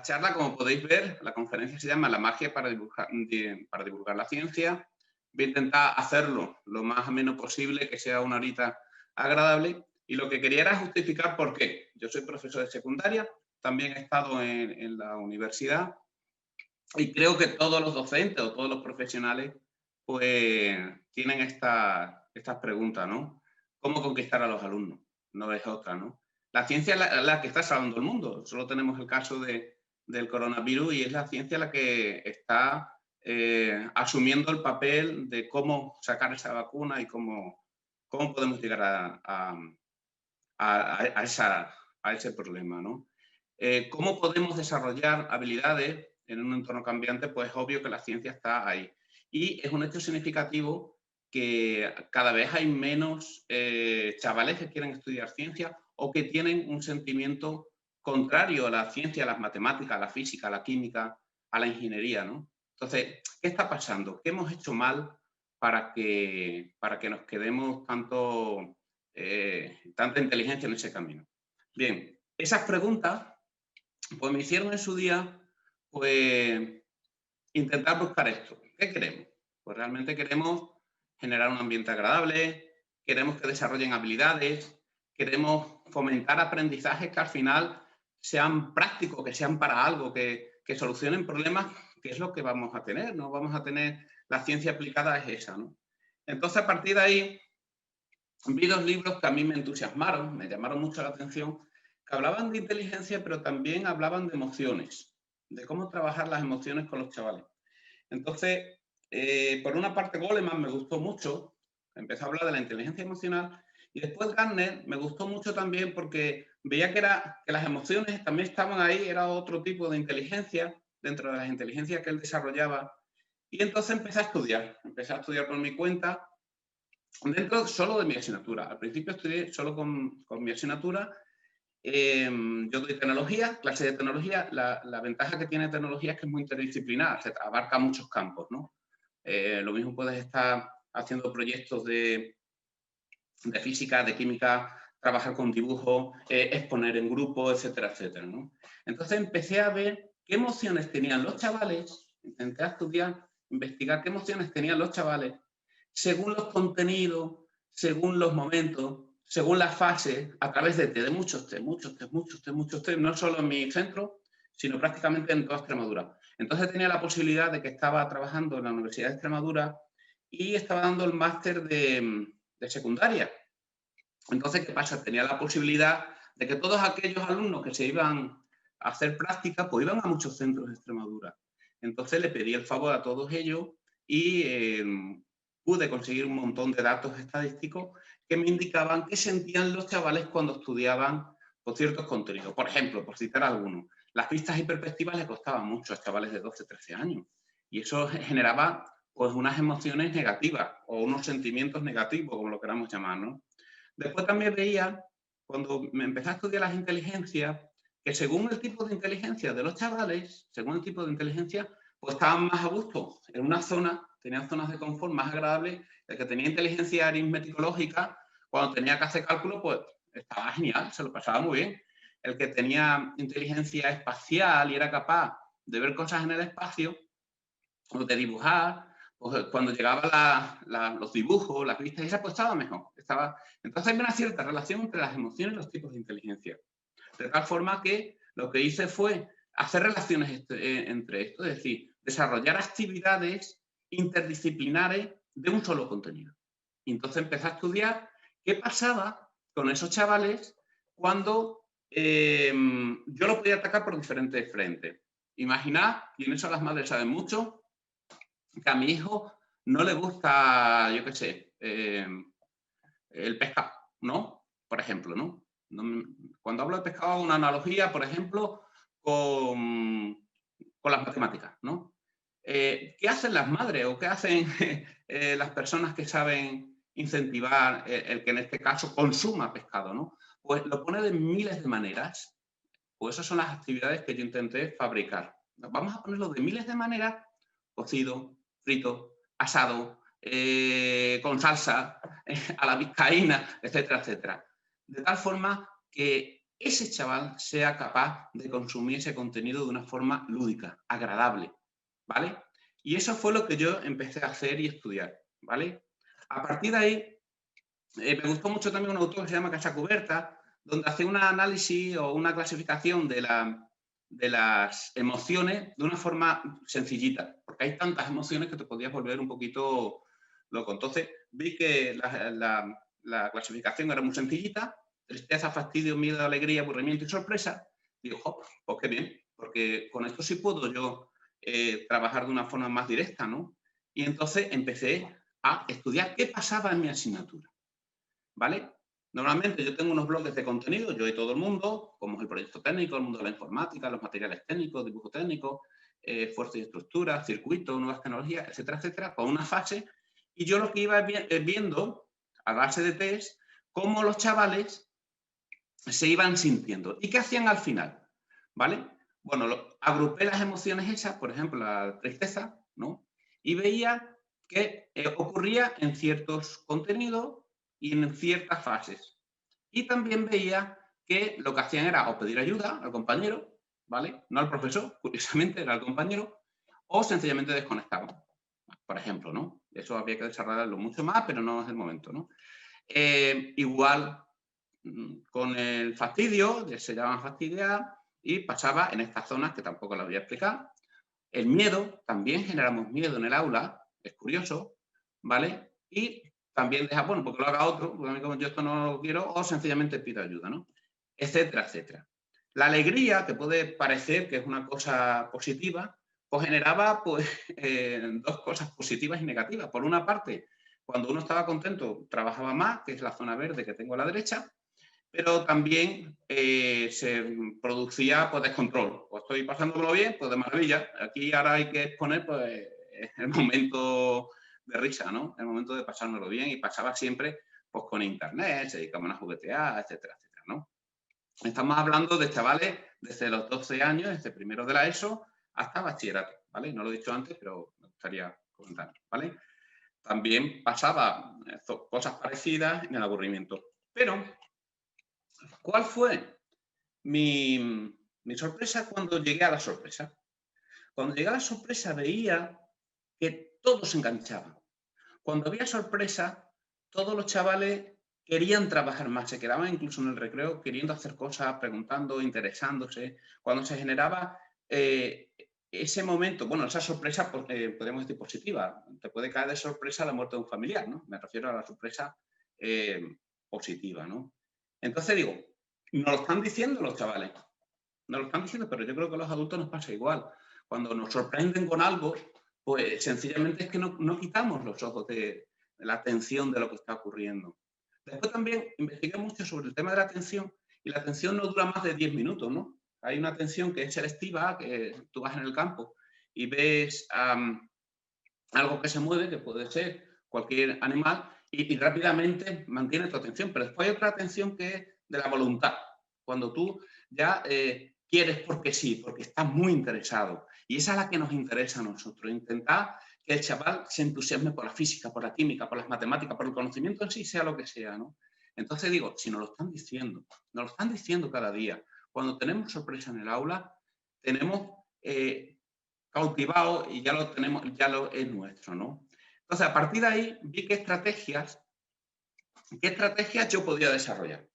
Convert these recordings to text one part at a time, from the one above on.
La charla, como podéis ver, la conferencia se llama La magia para divulgar la ciencia. Voy a intentar hacerlo lo más ameno posible, que sea una horita agradable. Y lo que quería era justificar por qué. Yo soy profesor de secundaria, también he estado en la universidad y creo que todos los docentes o todos los profesionales pues tienen estas preguntas, ¿no? ¿Cómo conquistar a los alumnos? No es otra, ¿no? La ciencia es la que está salvando el mundo. Solo tenemos el caso del coronavirus y es la ciencia la que está asumiendo el papel de cómo sacar esa vacuna y cómo podemos llegar a ese problema, ¿no? ¿Cómo podemos desarrollar habilidades en un entorno cambiante? Pues obvio que la ciencia está ahí. Y es un hecho significativo que cada vez hay menos chavales que quieren estudiar ciencia o que tienen un sentimiento contrario a la ciencia, a las matemáticas, a la física, a la química, a la ingeniería, ¿no? Entonces, ¿qué está pasando? ¿Qué hemos hecho mal para que nos quedemos tanta inteligencia en ese camino? Bien, esas preguntas pues me hicieron en su día pues intentar buscar esto. ¿Qué queremos? Pues realmente queremos generar un ambiente agradable, queremos que desarrollen habilidades, queremos fomentar aprendizajes que al final sean prácticos, que sean para algo, que solucionen problemas, que es lo que vamos a tener, no vamos a tener, la ciencia aplicada es esa, ¿no? Entonces, a partir de ahí, vi dos libros que a mí me entusiasmaron, me llamaron mucho la atención, que hablaban de inteligencia, pero también hablaban de emociones, de cómo trabajar las emociones con los chavales. Entonces, por una parte, Goleman me gustó mucho, empezó a hablar de la inteligencia emocional, y después Gardner me gustó mucho también porque veía que las emociones también estaban ahí, era otro tipo de inteligencia dentro de las inteligencias que él desarrollaba. Y entonces empecé a estudiar por mi cuenta, dentro solo de mi asignatura. Al principio estudié solo con mi asignatura. Yo doy tecnología, clase de tecnología. La ventaja que tiene tecnología es que es muy interdisciplinar, se abarca muchos campos, ¿no? Lo mismo puedes estar haciendo proyectos de física, de química, trabajar con dibujo, exponer en grupo, etcétera, etcétera, ¿no? Entonces empecé a ver qué emociones tenían los chavales, intenté estudiar, investigar qué emociones tenían los chavales según los contenidos, según los momentos, según las fases, a través de muchos test, no solo en mi centro, sino prácticamente en toda Extremadura. Entonces tenía la posibilidad de que estaba trabajando en la Universidad de Extremadura y estaba dando el máster de secundaria. Entonces, ¿qué pasa? Tenía la posibilidad de que todos aquellos alumnos que se iban a hacer práctica, pues iban a muchos centros de Extremadura. Entonces le pedí el favor a todos ellos y pude conseguir un montón de datos estadísticos que me indicaban qué sentían los chavales cuando estudiaban por ciertos contenidos. Por ejemplo, por citar algunos, las pistas y perspectivas les costaban mucho a chavales de 12, 13 años. Y eso generaba pues unas emociones negativas o unos sentimientos negativos, como lo queramos llamar, ¿no? Después también veía, cuando me empecé a estudiar las inteligencias, que según el tipo de inteligencia de los chavales, según el tipo de inteligencia, pues estaban más a gusto. En una zona, tenían zonas de confort más agradables. El que tenía inteligencia aritmético-lógica, cuando tenía que hacer cálculo, pues estaba genial, se lo pasaba muy bien. El que tenía inteligencia espacial y era capaz de ver cosas en el espacio, o de dibujar, pues cuando llegaban los dibujos, las vistas, esa pues estaba mejor. Entonces hay una cierta relación entre las emociones y los tipos de inteligencia. De tal forma que lo que hice fue hacer relaciones entre esto, es decir, desarrollar actividades interdisciplinares de un solo contenido. Y entonces empecé a estudiar qué pasaba con esos chavales cuando yo los podía atacar por diferentes frentes. Imaginad, y en eso las madres saben mucho, que a mi hijo no le gusta, yo qué sé, el pescado, ¿no? Por ejemplo, ¿no? Cuando hablo de pescado hago una analogía, por ejemplo, con las matemáticas, ¿no? ¿Qué hacen las madres o qué hacen las personas que saben incentivar el que en este caso consuma pescado, ¿no? Pues lo pone de miles de maneras. Pues esas son las actividades que yo intenté fabricar. Vamos a ponerlo de miles de maneras: cocido, frito, asado, con salsa, a la vizcaína, etcétera, etcétera. De tal forma que ese chaval sea capaz de consumir ese contenido de una forma lúdica, agradable, ¿vale? Y eso fue lo que yo empecé a hacer y estudiar, ¿vale? A partir de ahí, me gustó mucho también un autor que se llama Casacuberta, donde hace un análisis o una clasificación de las emociones de una forma sencillita, porque hay tantas emociones que te podías volver un poquito loco. Entonces vi que la clasificación era muy sencillita: tristeza, fastidio, miedo, alegría, aburrimiento y sorpresa. Digo, oh, pues qué bien, porque con esto sí puedo yo trabajar de una forma más directa, ¿no? Y entonces empecé a estudiar qué pasaba en mi asignatura, ¿vale? Normalmente yo tengo unos bloques de contenido, yo y todo el mundo, como es el proyecto técnico, el mundo de la informática, los materiales técnicos, dibujo técnico, fuerza y estructura, circuitos, nuevas tecnologías, etcétera, etcétera, con una fase. Y yo lo que iba viendo, a base de test, cómo los chavales se iban sintiendo. ¿Y qué hacían al final? ¿Vale? Bueno, agrupé las emociones esas, por ejemplo, la tristeza, ¿no? Y veía que ocurría en ciertos contenidos y en ciertas fases. Y también veía que lo que hacían era o pedir ayuda al compañero, ¿vale? No al profesor, curiosamente era al compañero, o sencillamente desconectaban, por ejemplo, ¿no? Eso había que desarrollarlo mucho más, pero no es el momento, ¿no? Igual con el fastidio, se llaman fastidiar, y pasaba en estas zonas que tampoco las voy a explicar. El miedo, también generamos miedo en el aula, es curioso, ¿vale? Y también deja, bueno, porque lo haga otro, porque a mí como yo esto no lo quiero, o sencillamente pido ayuda, ¿no? Etcétera, etcétera. La alegría, que puede parecer que es una cosa positiva, pues generaba pues, dos cosas positivas y negativas. Por una parte, cuando uno estaba contento, trabajaba más, que es la zona verde que tengo a la derecha, pero también se producía pues, descontrol. Pues estoy pasándolo bien, pues de maravilla. Aquí ahora hay que exponer pues, el momento de risa, ¿no? El momento de pasármelo bien, y pasaba siempre pues, con internet, se dedicaban a juguetear, etcétera, etcétera, ¿no? Estamos hablando de chavales desde los 12 años, desde primero de la ESO hasta bachillerato, ¿vale? No lo he dicho antes, pero me gustaría comentar, ¿vale? También pasaba cosas parecidas en el aburrimiento. Pero, ¿cuál fue mi sorpresa cuando llegué a la sorpresa? Cuando llegué a la sorpresa veía que todos se enganchaban. Cuando había sorpresa, todos los chavales querían trabajar más, se quedaban incluso en el recreo queriendo hacer cosas, preguntando, interesándose. Cuando se generaba ese momento, bueno, esa sorpresa, podemos decir positiva, te puede caer de sorpresa la muerte de un familiar, ¿no? Me refiero a la sorpresa eh, positiva, ¿no? Entonces digo, nos lo están diciendo los chavales, nos lo están diciendo, pero yo creo que a los adultos nos pasa igual. Cuando nos sorprenden con algo, pues sencillamente es que no quitamos los ojos de la atención de lo que está ocurriendo. Después también investigué mucho sobre el tema de la atención, y la atención no dura más de 10 minutos, ¿no? Hay una atención que es selectiva, que tú vas en el campo y ves algo que se mueve, que puede ser cualquier animal, y rápidamente mantiene tu atención. Pero después hay otra atención que es de la voluntad, cuando tú ya quieres porque sí, porque estás muy interesado. Y esa es la que nos interesa a nosotros, intentar que el chaval se entusiasme por la física, por la química, por las matemáticas, por el conocimiento en sí, sea lo que sea, ¿no? Entonces digo, si nos lo están diciendo cada día, cuando tenemos sorpresa en el aula, tenemos cautivado y ya lo tenemos, ya lo es nuestro, ¿no? Entonces, a partir de ahí vi qué estrategias yo podía desarrollar.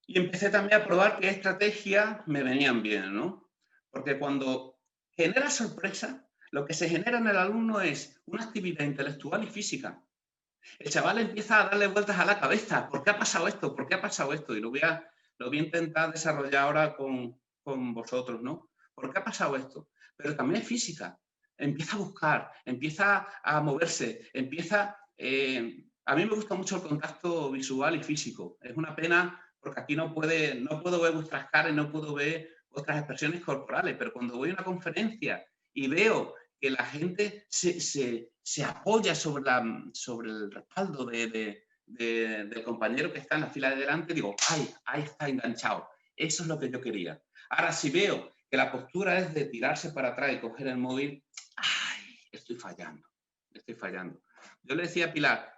Y empecé también a probar qué estrategias me venían bien, ¿no? Porque cuando genera sorpresa, lo que se genera en el alumno es una actividad intelectual y física. El chaval empieza a darle vueltas a la cabeza. ¿Por qué ha pasado esto? ¿Por qué ha pasado esto? Y lo voy a intentar desarrollar ahora con vosotros, ¿no? ¿Por qué ha pasado esto? Pero también es física. Empieza a buscar, empieza a moverse, empieza... a mí me gusta mucho el contacto visual y físico. Es una pena porque aquí no puedo ver vuestras caras, no puedo ver vuestras expresiones corporales, pero cuando voy a una conferencia y veo que la gente se apoya sobre el respaldo del compañero que está en la fila de delante, digo, ¡ay! Ahí está enganchado. Eso es lo que yo quería. Ahora, si veo que la postura es de tirarse para atrás y coger el móvil, ¡ay! Estoy fallando. Yo le decía a Pilar,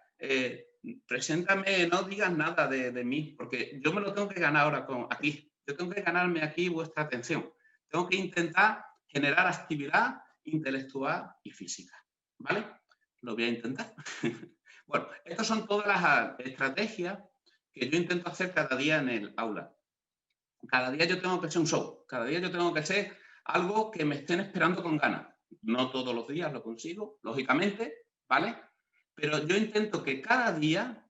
preséntame, no digas nada de mí, porque yo me lo tengo que ganar ahora aquí. Yo tengo que ganarme aquí vuestra atención. Tengo que intentar generar actividad intelectual y física, ¿vale? Lo voy a intentar. Bueno, estas son todas las estrategias que yo intento hacer cada día en el aula. Cada día yo tengo que ser un show, cada día yo tengo que ser algo que me estén esperando con ganas. No todos los días lo consigo, lógicamente, ¿vale? Pero yo intento que cada día,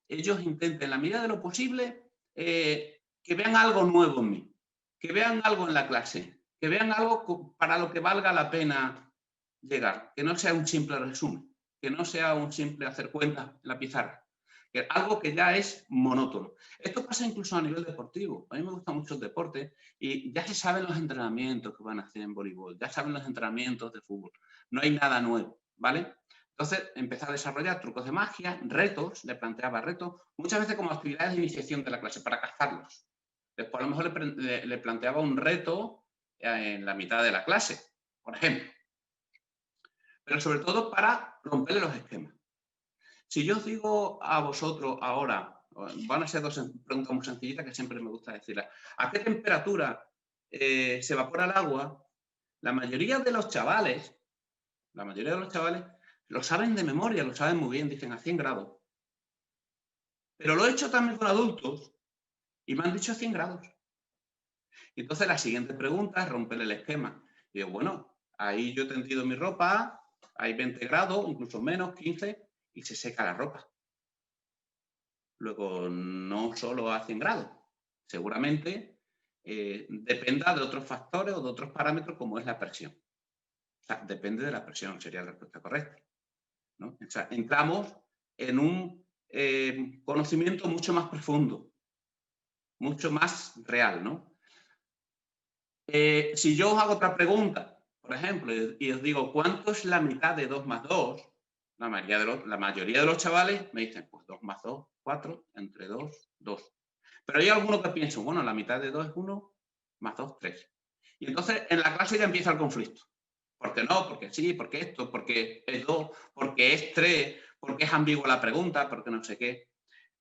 ellos intenten, en la medida de lo posible, que vean algo nuevo en mí, que vean algo en la clase, que vean algo para lo que valga la pena llegar, que no sea un simple resumen, que no sea un simple hacer cuentas en la pizarra, que algo que ya es monótono. Esto pasa incluso a nivel deportivo. A mí me gusta mucho el deporte y ya se saben los entrenamientos que van a hacer en voleibol, ya saben los entrenamientos de fútbol. No hay nada nuevo, ¿vale? Entonces, empecé a desarrollar trucos de magia, retos, le planteaba retos, muchas veces como actividades de iniciación de la clase, para cazarlos. Después a lo mejor le planteaba un reto en la mitad de la clase, por ejemplo. Pero sobre todo para romperle los esquemas. Si yo os digo a vosotros ahora, van a ser dos preguntas muy sencillitas que siempre me gusta decirlas. ¿A qué temperatura se evapora el agua? La mayoría de los chavales lo saben de memoria, lo saben muy bien, dicen a 100 grados. Pero lo he hecho también con adultos y me han dicho 100 grados. Y entonces la siguiente pregunta es romper el esquema. Y digo, bueno, ahí yo he tendido mi ropa, hay 20 grados, incluso menos, 15, y se seca la ropa. Luego, no solo a 100 grados. Seguramente dependa de otros factores o de otros parámetros como es la presión. O sea, depende de la presión, sería la respuesta correcta, ¿no? O sea, entramos en un conocimiento mucho más profundo, mucho más real, ¿no? Si yo os hago otra pregunta, por ejemplo, y os digo, ¿cuánto es la mitad de 2 más 2? La mayoría de los chavales me dicen, pues 2 más 2, 4, entre 2, 2. Pero hay algunos que piensan, bueno, la mitad de 2 es 1, más 2, 3. Y entonces en la clase ya empieza el conflicto. ¿Por qué no? Porque sí, porque esto, porque es 2, porque es 3, porque es ambigua la pregunta, porque no sé qué.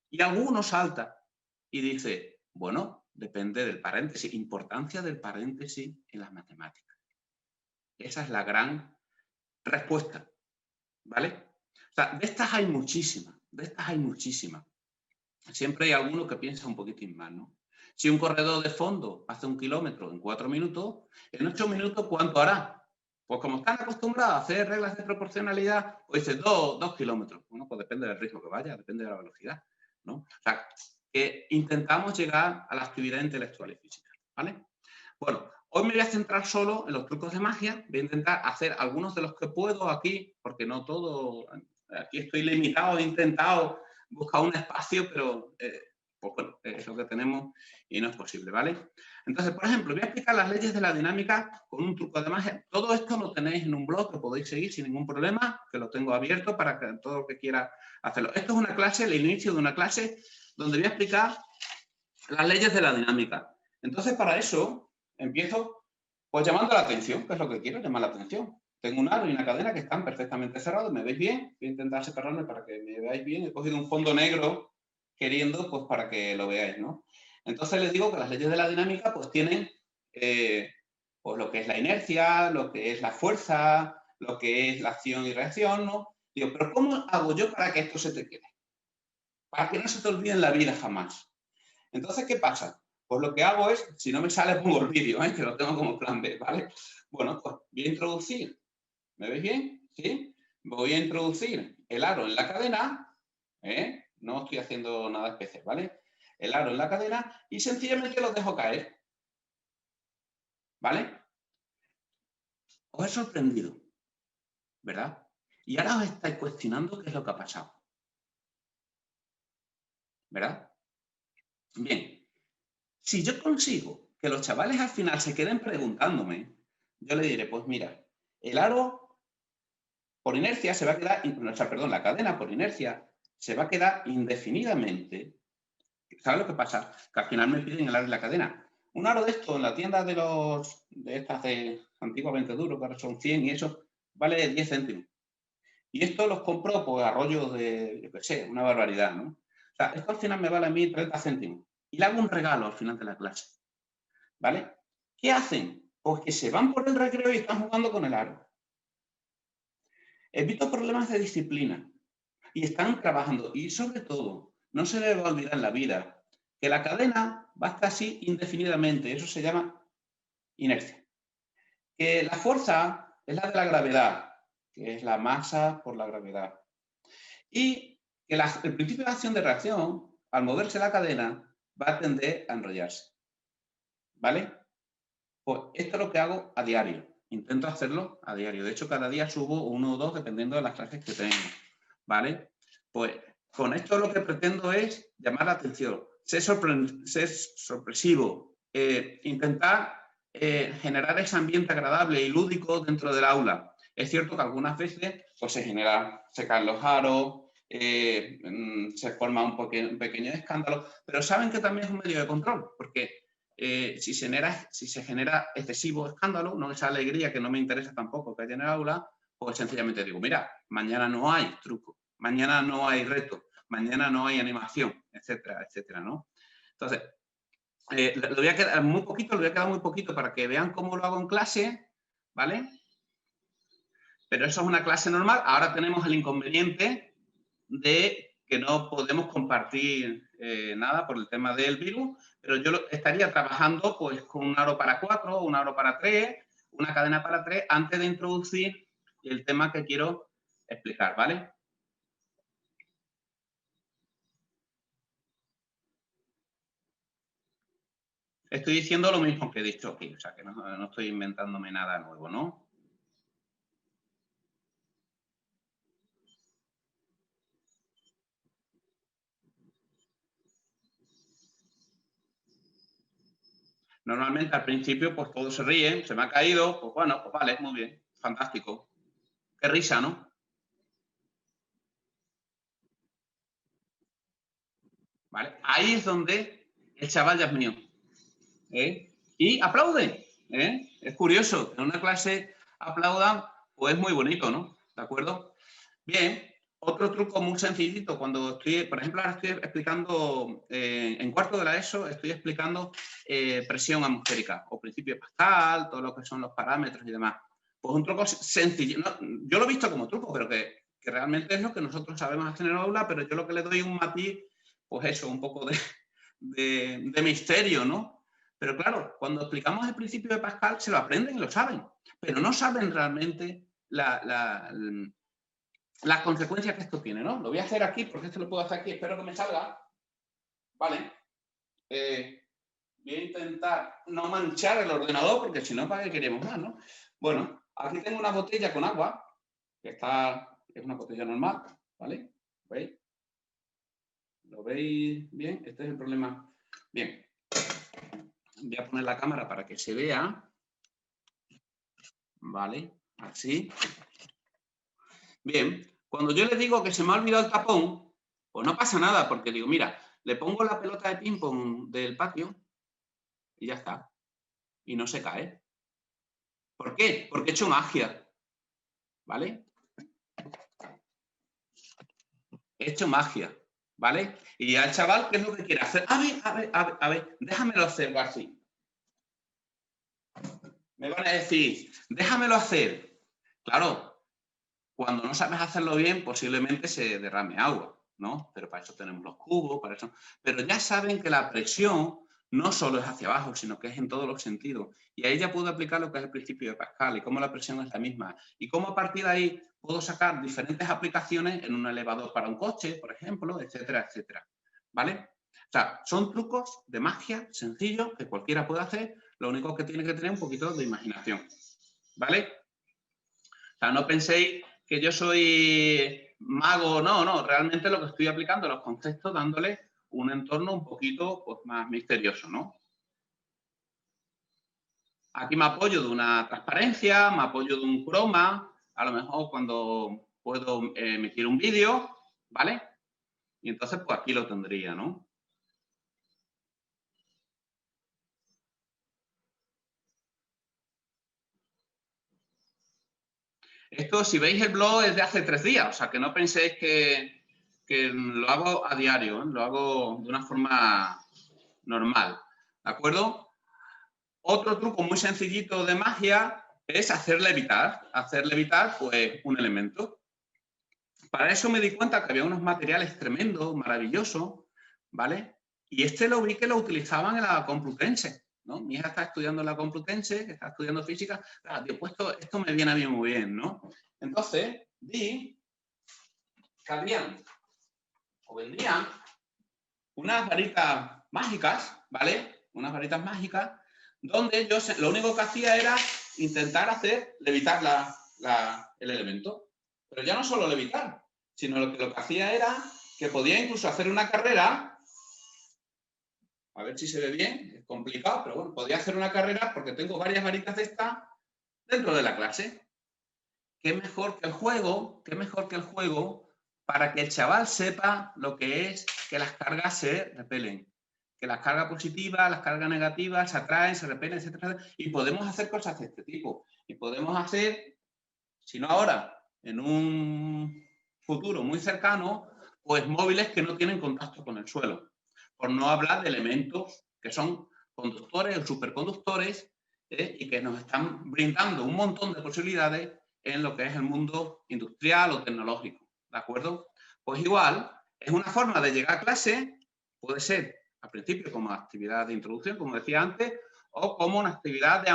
Y alguno salta y dice, bueno, depende del paréntesis, importancia del paréntesis en las matemáticas. Esa es la gran respuesta, ¿vale? O sea, de estas hay muchísimas, Siempre hay alguno que piensa un poquitín más, ¿no? Si un corredor de fondo hace 1 kilómetro en 4 minutos, en 8 minutos, ¿cuánto hará? Pues como están acostumbrados a hacer reglas de proporcionalidad, pues dice 2 kilómetros. Bueno, pues depende del ritmo que vaya, depende de la velocidad, ¿no? O sea, que intentamos llegar a la actividad intelectual y física, ¿vale? Bueno, hoy me voy a centrar solo en los trucos de magia. Voy a intentar hacer algunos de los que puedo aquí, porque no todo, aquí estoy limitado, he intentado buscar un espacio, pero pues bueno, es lo que tenemos y no es posible, ¿vale? Entonces, por ejemplo, voy a explicar las leyes de la dinámica con un truco de magia. Todo esto lo tenéis en un blog que podéis seguir sin ningún problema, que lo tengo abierto para que todo el que quiera hacerlo. Esto es una clase, el inicio de una clase, donde voy a explicar las leyes de la dinámica. Entonces, para eso, empiezo pues llamando la atención, que es lo que quiero, llamar la atención. Tengo un aro y una cadena que están perfectamente cerrados, ¿me veis bien? Voy a intentar separarme para que me veáis bien. He cogido un fondo negro queriendo, pues para que lo veáis, ¿no? Entonces les digo que las leyes de la dinámica pues tienen pues lo que es la inercia, lo que es la fuerza, lo que es la acción y reacción, ¿no? Digo, pero ¿cómo hago yo para que esto se te quede? Para que no se te olvide en la vida jamás. Entonces, ¿qué pasa? Pues lo que hago es, si no me sale, pongo el vídeo, que lo tengo como plan B, ¿vale? Bueno, pues voy a introducir, ¿me veis bien? ¿Sí? Voy a introducir el aro en la cadena, no estoy haciendo nada especial, ¿vale? El aro en la cadena y sencillamente lo dejo caer, ¿vale? Os he sorprendido, ¿verdad? Y ahora os estáis cuestionando qué es lo que ha pasado, ¿verdad? Bien, si yo consigo que los chavales al final se queden preguntándome, yo le diré, pues mira, el aro por inercia se va a quedar, o sea, perdón, la cadena por inercia se va a quedar indefinidamente. ¿Sabes lo que pasa? Que al final me piden el aro y la cadena. Un aro de esto en la tienda de estas de antiguamente duro, que ahora son 100 y eso, vale 10 céntimos. Y esto los compro pues a rollos de, yo qué sé, una barbaridad, ¿no? O sea, esto al final me vale a mí 30 céntimos. Y le hago un regalo al final de la clase, ¿vale? ¿Qué hacen? Pues que se van por el recreo y están jugando con el aro. Evito problemas de disciplina. Y están trabajando. Y sobre todo, no se les va a olvidar en la vida que la cadena va a estar así indefinidamente. Eso se llama inercia. Que la fuerza es la de la gravedad, que es la masa por la gravedad. Y que el principio de acción de reacción, al moverse la cadena, va a tender a enrollarse. ¿Vale? Pues esto es lo que hago a diario. Intento hacerlo a diario. De hecho, cada día subo 1 o 2 dependiendo de las clases que tengo. ¿Vale? Pues con esto lo que pretendo es llamar la atención, ser sorpresivo, intentar generar ese ambiente agradable y lúdico dentro del aula. Es cierto que algunas veces pues, se caen los aros, se forma un pequeño escándalo, pero saben que también es un medio de control, porque si se genera excesivo escándalo, no esa alegría que no me interesa tampoco que haya en el aula, pues sencillamente digo, mira, mañana no hay truco, mañana no hay reto, mañana no hay animación, etcétera, etcétera, ¿no? Entonces, lo voy a quedar muy poquito, lo voy a quedar muy poquito para que vean cómo lo hago en clase, ¿vale? Pero eso es una clase normal. Ahora tenemos el inconveniente de que no podemos compartir nada por el tema del virus, pero yo estaría trabajando pues con un aro para 4, un aro para 3, una cadena para 3, antes de introducir el tema que quiero explicar, ¿vale? Estoy diciendo lo mismo que he dicho aquí, o sea, que no estoy inventándome nada nuevo, ¿no? Normalmente al principio pues todos se ríen, se me ha caído, pues bueno, pues vale, muy bien, fantástico. Qué risa, ¿no? ¿Vale? Ahí es donde el chaval ya es mío. ¿Eh? Y aplauden. ¿Eh? Es curioso, en una clase aplaudan, pues es muy bonito, ¿no? ¿De acuerdo? Bien, otro truco muy sencillito, cuando estoy, por ejemplo, ahora estoy explicando, en cuarto de la ESO, estoy explicando presión atmosférica o principio de Pascal, todo lo que son los parámetros y demás. Pues un truco sencillo, no, yo lo he visto como truco, pero que realmente es lo que nosotros sabemos hacer en el aula, pero yo lo que le doy un matiz, pues eso, un poco de misterio, ¿no? Pero claro, cuando explicamos el principio de Pascal, se lo aprenden y lo saben, pero no saben realmente las consecuencias que esto tiene, ¿no? Lo voy a hacer aquí, porque esto lo puedo hacer aquí, espero que me salga. Vale. Voy a intentar no manchar el ordenador, porque si no, ¿para qué queremos más, no? Bueno, aquí tengo una botella con agua, que es una botella normal, ¿vale? ¿Veis? ¿Lo veis bien? Este es el problema. Bien. Voy a poner la cámara para que se vea. Vale, así. Bien, cuando yo le digo que se me ha olvidado el tapón, pues no pasa nada, porque digo, mira, le pongo la pelota de ping-pong del patio y ya está. Y no se cae. ¿Por qué? Porque he hecho magia. ¿Vale? He hecho magia. ¿Vale? Y al chaval, ¿qué es lo que quiere hacer? A ver, déjamelo hacer, así. Me van a decir, déjamelo hacer. Claro, cuando no sabes hacerlo bien, posiblemente se derrame agua, ¿no? Pero para eso tenemos los cubos, para eso. Pero ya saben que la presión no solo es hacia abajo, sino que es en todos los sentidos. Y ahí ya puedo aplicar lo que es el principio de Pascal y cómo la presión es la misma. Y cómo a partir de ahí puedo sacar diferentes aplicaciones en un elevador para un coche, por ejemplo, etcétera, etcétera. ¿Vale? O sea, son trucos de magia sencillos que cualquiera puede hacer, lo único que tiene que tener un poquito de imaginación. ¿Vale? O sea, no penséis que yo soy mago, no, realmente lo que estoy aplicando los conceptos dándole un entorno un poquito pues, más misterioso, ¿no? Aquí me apoyo de una transparencia, me apoyo de un croma, a lo mejor cuando puedo emitir un vídeo, ¿vale? Y entonces pues aquí lo tendría, ¿no? Esto, si veis el blog, es de hace 3 días, o sea, que no penséis que lo hago a diario, ¿eh? Lo hago de una forma normal, ¿de acuerdo? Otro truco muy sencillito de magia es hacer levitar pues, un elemento. Para eso me di cuenta que había unos materiales tremendos, maravillosos, ¿vale? Y lo vi que lo utilizaban en la Complutense, ¿no? Mi hija está estudiando en la Complutense, que está estudiando física. Claro, tío, pues esto me viene a mí muy bien, ¿no? Entonces, vi que vendían unas varitas mágicas, ¿vale? Unas varitas mágicas, donde yo lo único que hacía era intentar hacer levitar el elemento. Pero ya no solo levitar, sino lo que hacía era que podía incluso hacer una carrera. A ver si se ve bien, es complicado, pero bueno, podía hacer una carrera porque tengo varias varitas de estas dentro de la clase. ¿Qué mejor que el juego? ¿Qué mejor que el juego para que el chaval sepa lo que es que las cargas se repelen? Que las cargas positivas, las cargas negativas se atraen, se repelen, etcétera. Y podemos hacer cosas de este tipo. Y podemos hacer, si no ahora, en un futuro muy cercano, pues móviles que no tienen contacto con el suelo. Por no hablar de elementos que son conductores o superconductores y que nos están brindando un montón de posibilidades en lo que es el mundo industrial o tecnológico, ¿de acuerdo? Pues igual, es una forma de llegar a clase, puede ser al principio como actividad de introducción, como decía antes, o como una actividad de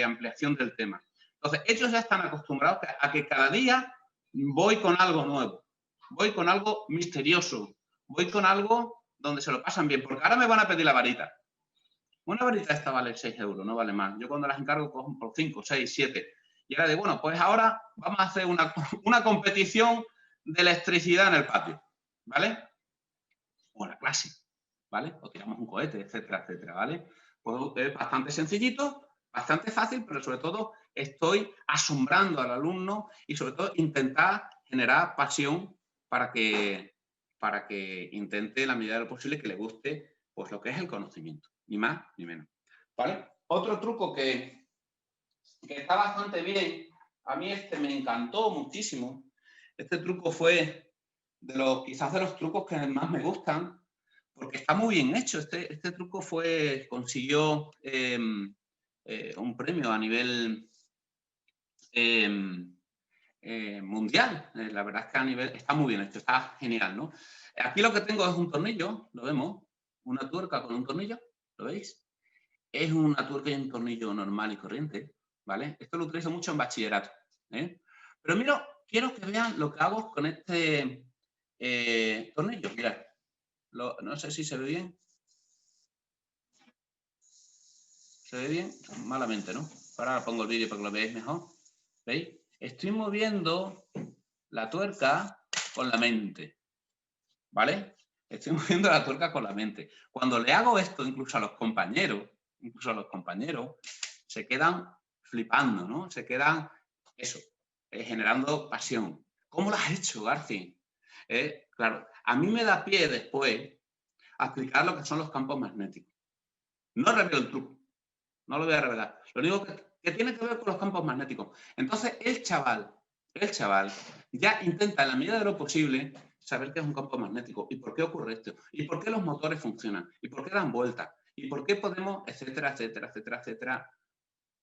ampliación del tema. Entonces, ellos ya están acostumbrados a que cada día voy con algo nuevo, voy con algo misterioso, voy con algo donde se lo pasan bien, porque ahora me van a pedir la varita. Una varita esta vale 6 euros, no vale más. Yo cuando las encargo cojo por 5, 6, 7. Y ahora de, bueno, pues ahora vamos a hacer una competición de electricidad en el patio, ¿vale? O la clase, ¿vale? O tiramos un cohete, etcétera, etcétera, ¿vale? Pues es bastante sencillito, bastante fácil, pero sobre todo estoy asombrando al alumno y sobre todo intentar generar pasión para que intente, en la medida de lo posible, que le guste pues lo que es el conocimiento, ni más ni menos, ¿vale? Otro truco que está bastante bien, a mí me encantó muchísimo. Este truco fue quizás de los trucos que más me gustan, porque está muy bien hecho. Este truco consiguió un premio a nivel mundial. La verdad es que a nivel está muy bien hecho, está genial, ¿no? Aquí lo que tengo es un tornillo, lo vemos, una tuerca con un tornillo, ¿lo veis? Es una tuerca y un tornillo normal y corriente, ¿vale? Esto lo utilizo mucho en bachillerato, ¿eh? Pero mira, quiero que vean lo que hago con este tornillo. Mirad, no sé si se ve bien. ¿Se ve bien? Malamente, ¿no? Ahora pongo el vídeo para que lo veáis mejor. ¿Veis? Estoy moviendo la tuerca con la mente, ¿vale? Estoy moviendo la tuerca con la mente. Cuando le hago esto incluso a los compañeros, se quedan flipando, ¿no? Se quedan, eso, generando pasión. ¿Cómo lo has hecho, Garci? Claro, a mí me da pie después a explicar lo que son los campos magnéticos. No revelo el truco, no lo voy a revelar. Lo único que tiene que ver con los campos magnéticos. Entonces, el chaval ya intenta, en la medida de lo posible, saber qué es un campo magnético y por qué ocurre esto, y por qué los motores funcionan, y por qué dan vueltas, y por qué podemos, etcétera, etcétera, etcétera, etcétera,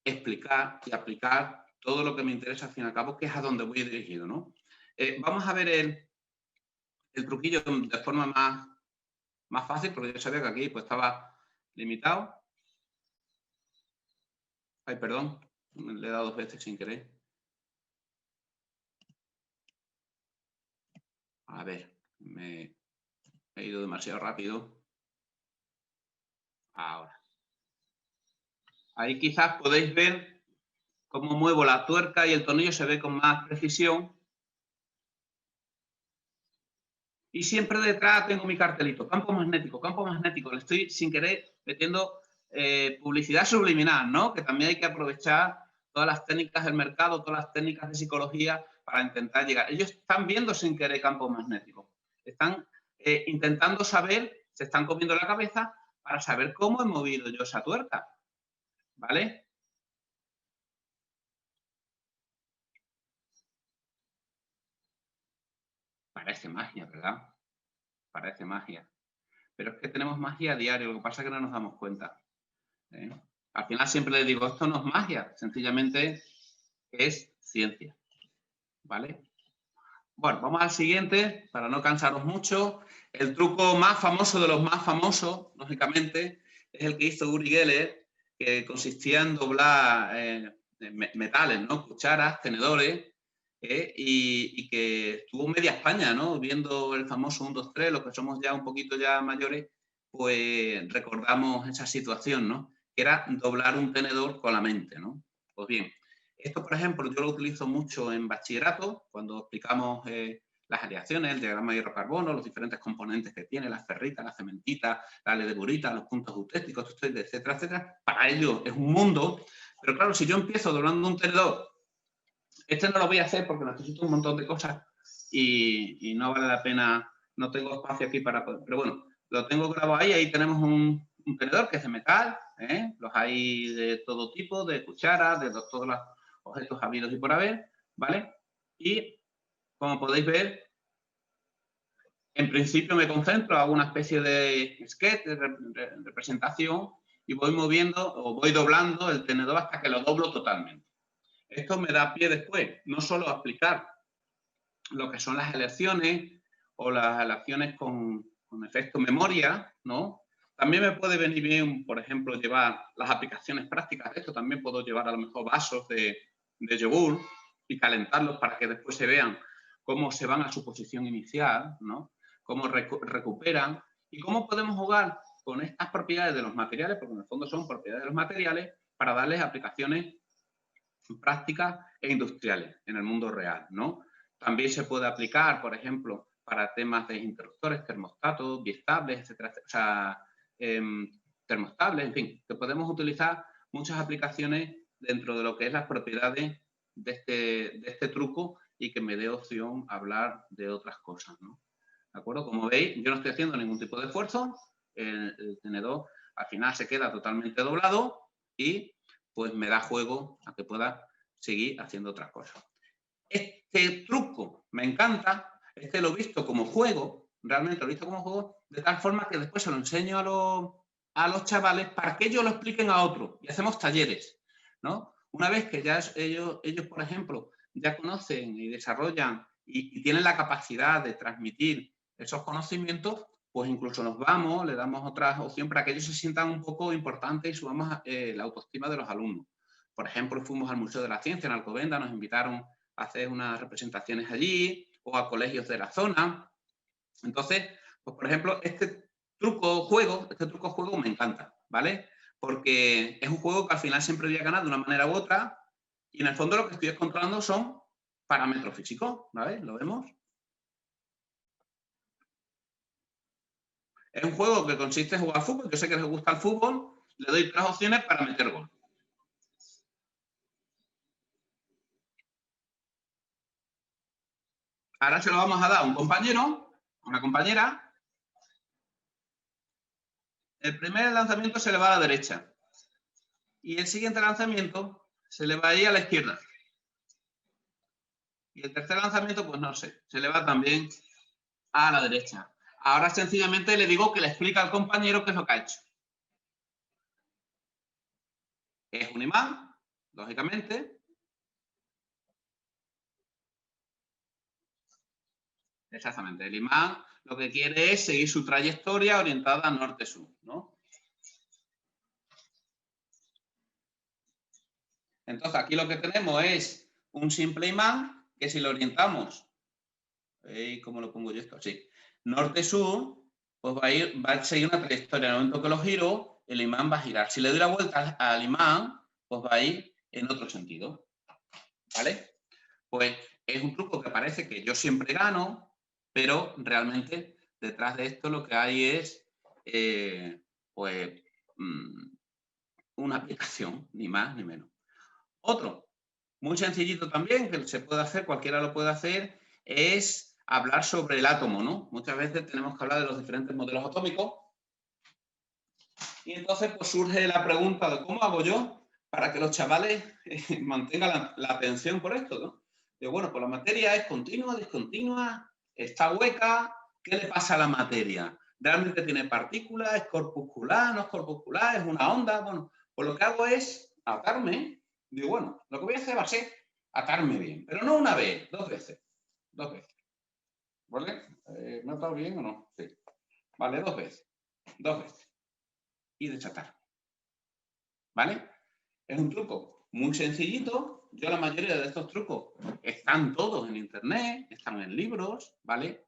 explicar y aplicar todo lo que me interesa al fin y al cabo, que es a donde voy dirigido, ¿no? Vamos a ver el truquillo de forma más fácil, porque yo sabía que aquí pues, estaba limitado. Ay, perdón, le he dado 2 veces sin querer. A ver, me he ido demasiado rápido. Ahora. Ahí quizás podéis ver cómo muevo la tuerca y el tornillo se ve con más precisión. Y siempre detrás tengo mi cartelito, campo magnético. Le estoy sin querer metiendo publicidad subliminal, ¿no? Que también hay que aprovechar todas las técnicas del mercado, todas las técnicas de psicología para intentar llegar. Ellos están viendo sin querer campos magnéticos. Están intentando saber, se están comiendo la cabeza para saber cómo he movido yo esa tuerca, ¿vale? Parece magia, ¿verdad? Parece magia. Pero es que tenemos magia a diario, lo que pasa es que no nos damos cuenta. Al final siempre les digo, esto no es magia, sencillamente es ciencia. ¿Vale? Bueno, vamos al siguiente, para no cansaros mucho. El truco más famoso de los más famosos, lógicamente, es el que hizo Uri Geller, que consistía en doblar metales, ¿no? Cucharas, tenedores, y que tuvo media España, ¿no? Viendo el famoso 1, 2, 3, los que somos ya un poquito ya mayores, pues recordamos esa situación, ¿no? Que era doblar un tenedor con la mente, ¿no? Pues bien, esto, por ejemplo, yo lo utilizo mucho en bachillerato, cuando explicamos las aleaciones, el diagrama de hidrocarbono, los diferentes componentes que tiene, las ferritas, las cementitas, la ledeburita, los puntos eutécticos, etcétera, etcétera. Para ellos es un mundo, pero claro, si yo empiezo doblando un tenedor, este no lo voy a hacer porque necesito un montón de cosas y no vale la pena, no tengo espacio aquí para poder, pero bueno, lo tengo grabado ahí tenemos un tenedor que es de metal, los hay de todo tipo, de cucharas, de todos los objetos habidos y por haber, ¿vale? Y como podéis ver, en principio me concentro, hago una especie de sketch, de representación y voy moviendo o voy doblando el tenedor hasta que lo doblo totalmente. Esto me da pie después, no solo a explicar lo que son las elecciones o las elecciones con efecto memoria, ¿no? También me puede venir bien, por ejemplo, llevar las aplicaciones prácticas de esto. También puedo llevar a lo mejor vasos de yogur y calentarlos para que después se vean cómo se van a su posición inicial, ¿no? Cómo recuperan y cómo podemos jugar con estas propiedades de los materiales, porque en el fondo son propiedades de los materiales, para darles aplicaciones prácticas e industriales en el mundo real, ¿no? También se puede aplicar, por ejemplo, para temas de interruptores, termostatos, biestables, etcétera, o sea, termostables, en fin, que podemos utilizar muchas aplicaciones dentro de lo que es las propiedades de este truco y que me dé opción a hablar de otras cosas, ¿no? ¿De acuerdo? Como veis, yo no estoy haciendo ningún tipo de esfuerzo, el tenedor al final se queda totalmente doblado y pues me da juego a que pueda seguir haciendo otras cosas. Este truco me encanta, lo he visto como juego, realmente lo he visto como juego, de tal forma que después se lo enseño a los chavales para que ellos lo expliquen a otros y hacemos talleres, ¿no? Una vez que ya ellos, por ejemplo, ya conocen y desarrollan y tienen la capacidad de transmitir esos conocimientos, pues incluso nos vamos, le damos otra opción para que ellos se sientan un poco importantes y subamos la autoestima de los alumnos. Por ejemplo, fuimos al Museo de la Ciencia en Alcobendas, nos invitaron a hacer unas representaciones allí o a colegios de la zona. Entonces, pues por ejemplo, este truco juego me encanta, ¿vale? Porque es un juego que al final siempre voy a ganar de una manera u otra y en el fondo lo que estoy controlando son parámetros físicos, ¿vale? ¿Lo vemos? Es un juego que consiste en jugar al fútbol. Yo sé que les gusta el fútbol. Le doy 3 opciones para meter gol. Ahora se lo vamos a dar a un compañero, a una compañera. El primer lanzamiento se le va a la derecha. Y el siguiente lanzamiento se le va a ir a la izquierda. Y el tercer lanzamiento, pues no sé, se le va también a la derecha. Ahora sencillamente le digo que le explica al compañero qué es lo que ha hecho. Es un imán, lógicamente. Exactamente. El imán lo que quiere es seguir su trayectoria orientada norte-sur, ¿no? Entonces, aquí lo que tenemos es un simple imán que si lo orientamos, ¿cómo lo pongo yo esto? Sí, norte-sur, pues va a seguir una trayectoria. En el momento que lo giro, el imán va a girar. Si le doy la vuelta al imán, pues va a ir en otro sentido, ¿vale? Pues es un truco que parece que yo siempre gano, pero realmente detrás de esto lo que hay es, pues, una aplicación, ni más ni menos. Otro, muy sencillito también, que se puede hacer, cualquiera lo puede hacer, es hablar sobre el átomo, ¿no? Muchas veces tenemos que hablar de los diferentes modelos atómicos y entonces pues surge la pregunta de cómo hago yo para que los chavales mantengan la atención por esto, ¿no? Digo, bueno, pues la materia es continua, discontinua, ¿Está hueca? ¿Qué le pasa a la materia? ¿Realmente tiene partículas? ¿Es corpuscular? ¿No es corpuscular? ¿Es una onda? Bueno, pues lo que hago es atarme. Digo, bueno, lo que voy a hacer va a ser atarme bien, pero no una vez, dos veces. Dos veces. ¿Vale? ¿Me ha atado bien o no? Sí. Vale, dos veces. Dos veces. Y desatar. ¿Vale? Es un truco muy sencillito. Yo la mayoría de estos trucos están todos en internet, están en libros, ¿vale?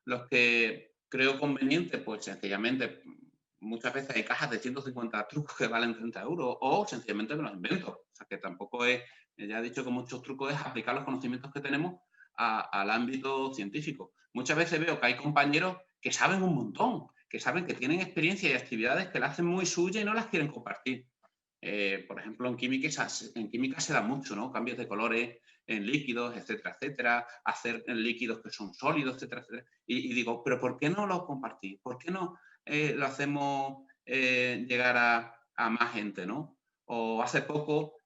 Los que creo conveniente, pues sencillamente, muchas veces hay cajas de 150 trucos que valen 30 euros o sencillamente me los invento. O sea que tampoco es, ya he dicho que muchos trucos es aplicar los conocimientos que tenemos al ámbito científico. Muchas veces veo que hay compañeros que saben un montón, que saben que tienen experiencia y actividades que la hacen muy suya y no las quieren compartir. Por ejemplo, en química se da mucho, ¿no? Cambios de colores en líquidos, etcétera, etcétera, hacer en líquidos que son sólidos, etcétera, etcétera. Y digo, pero ¿por qué no lo compartís? ¿Por qué no lo hacemos llegar a más gente, ¿no? O hace poco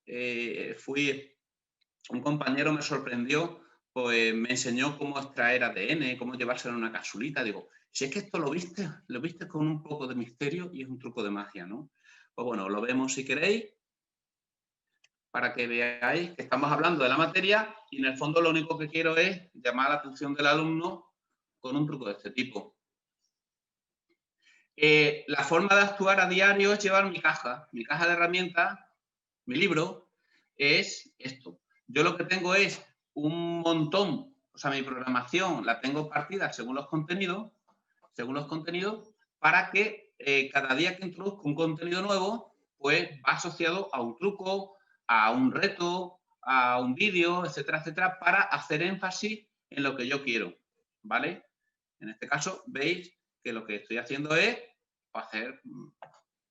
un compañero me sorprendió, pues me enseñó cómo extraer ADN, cómo llevárselo en una capsulita. Digo, si es que esto lo viste con un poco de misterio y es un truco de magia, ¿no? Pues bueno, lo vemos si queréis, para que veáis que estamos hablando de la materia y en el fondo lo único que quiero es llamar la atención del alumno con un truco de este tipo. La forma de actuar a diario es llevar mi caja de herramientas, mi libro, es esto. Yo lo que tengo es un montón, o sea, mi programación la tengo partida según los contenidos, para que cada día que introduzco un contenido nuevo, pues va asociado a un truco, a un reto, a un vídeo, etcétera, etcétera, para hacer énfasis en lo que yo quiero, ¿vale? En este caso, veis que lo que estoy haciendo es hacer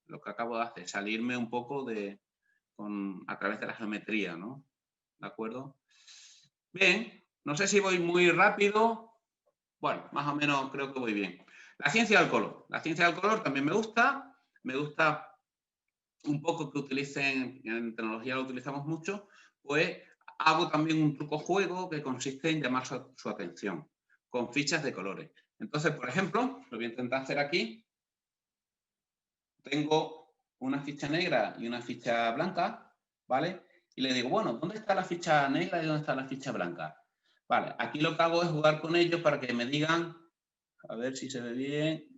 lo que acabo de hacer, salirme un poco a través de la geometría, ¿no? ¿De acuerdo? Bien, no sé si voy muy rápido. Bueno, más o menos creo que voy bien. La ciencia del color. La ciencia del color también me gusta. Me gusta un poco que utilicen, en tecnología lo utilizamos mucho, pues hago también un truco juego que consiste en llamar su atención con fichas de colores. Entonces, por ejemplo, lo voy a intentar hacer aquí. Tengo una ficha negra y una ficha blanca, ¿vale? Y le digo, bueno, ¿dónde está la ficha negra y dónde está la ficha blanca? Vale, aquí lo que hago es jugar con ellos para que me digan, a ver si se ve bien,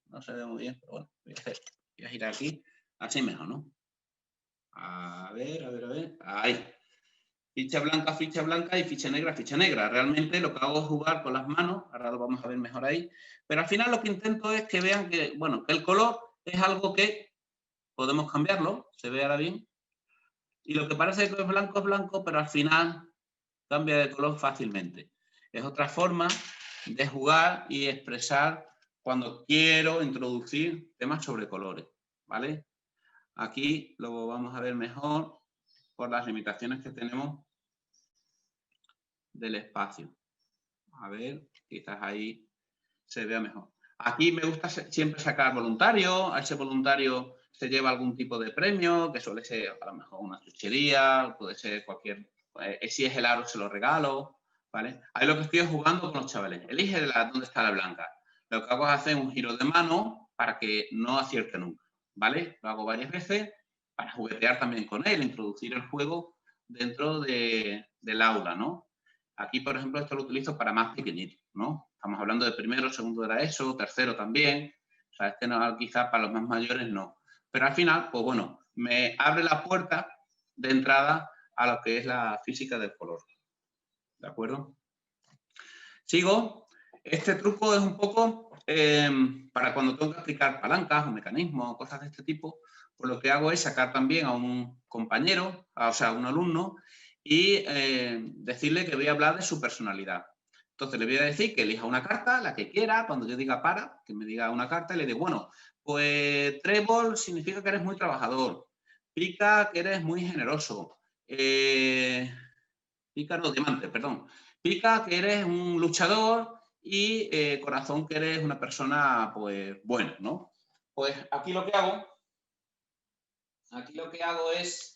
no se ve muy bien, pero bueno, voy a girar aquí, así mejor, ¿no? A ver, ahí. Ficha blanca y ficha negra. Realmente lo que hago es jugar con las manos, ahora lo vamos a ver mejor ahí, pero al final lo que intento es que vean que, bueno, que el color es algo que podemos cambiarlo, se ve ahora bien, y lo que parece que es blanco, pero al final cambia de color fácilmente. Es otra forma de jugar y expresar cuando quiero introducir temas sobre colores, ¿vale? Aquí lo vamos a ver mejor por las limitaciones que tenemos del espacio. A ver, quizás ahí se vea mejor. Aquí me gusta siempre sacar voluntarios, a ese voluntario se lleva algún tipo de premio, que suele ser a lo mejor una chuchería, puede ser cualquier, si es el aro se lo regalo, ¿vale? Ahí lo que estoy es jugando con los chavales. Elige dónde está la blanca. Lo que hago es hacer un giro de mano para que no acierte nunca, ¿vale? Lo hago varias veces para juguetear también con él, introducir el juego dentro del aula, ¿no? Aquí, por ejemplo, esto lo utilizo para más pequeñitos, ¿no? Estamos hablando de primero, segundo de la ESO, tercero también. O sea, este no, quizás para los más mayores no. Pero al final, pues bueno, me abre la puerta de entrada a lo que es la física del color. ¿De acuerdo? Sigo. Este truco es un poco para cuando tengo que explicar palancas o mecanismos o cosas de este tipo, pues lo que hago es sacar también a un compañero, o sea, a un alumno, y decirle que voy a hablar de su personalidad. Entonces le voy a decir que elija una carta, la que quiera, cuando yo diga para, que me diga una carta y le digo, bueno, pues trébol significa que eres muy trabajador, pica que eres muy generoso, pica no, diamante, perdón, pica que eres un luchador y corazón que eres una persona, pues, buena, ¿no? Pues aquí lo que hago es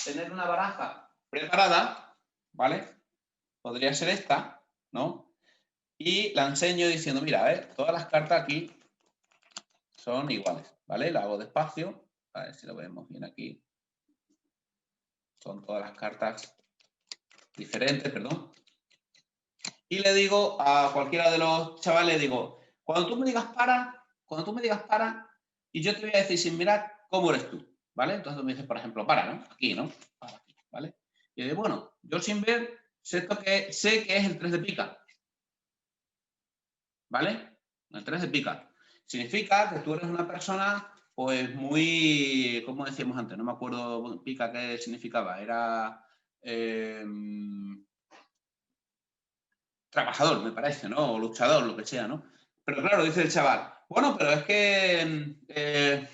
tener una baraja preparada, ¿vale? Podría ser esta, ¿no? Y la enseño diciendo, mira, todas las cartas aquí son iguales, ¿vale? La hago despacio, a ver si lo vemos bien aquí. Son todas las cartas diferentes, perdón. Y le digo a cualquiera de los chavales, digo, cuando tú me digas para, y yo te voy a decir sin mirar cómo eres tú, ¿vale? Entonces me dices, por ejemplo, para, ¿no? Aquí, ¿no? Para aquí, ¿vale? Y yo digo, bueno, yo sin ver sé que es el 3 de pica, ¿vale? El 3 de pica. Significa que tú eres una persona, pues muy, ¿cómo decíamos antes? No me acuerdo pica qué significaba. Era trabajador, me parece, ¿no? O luchador, lo que sea, ¿no? Pero claro, dice el chaval, bueno, pero es que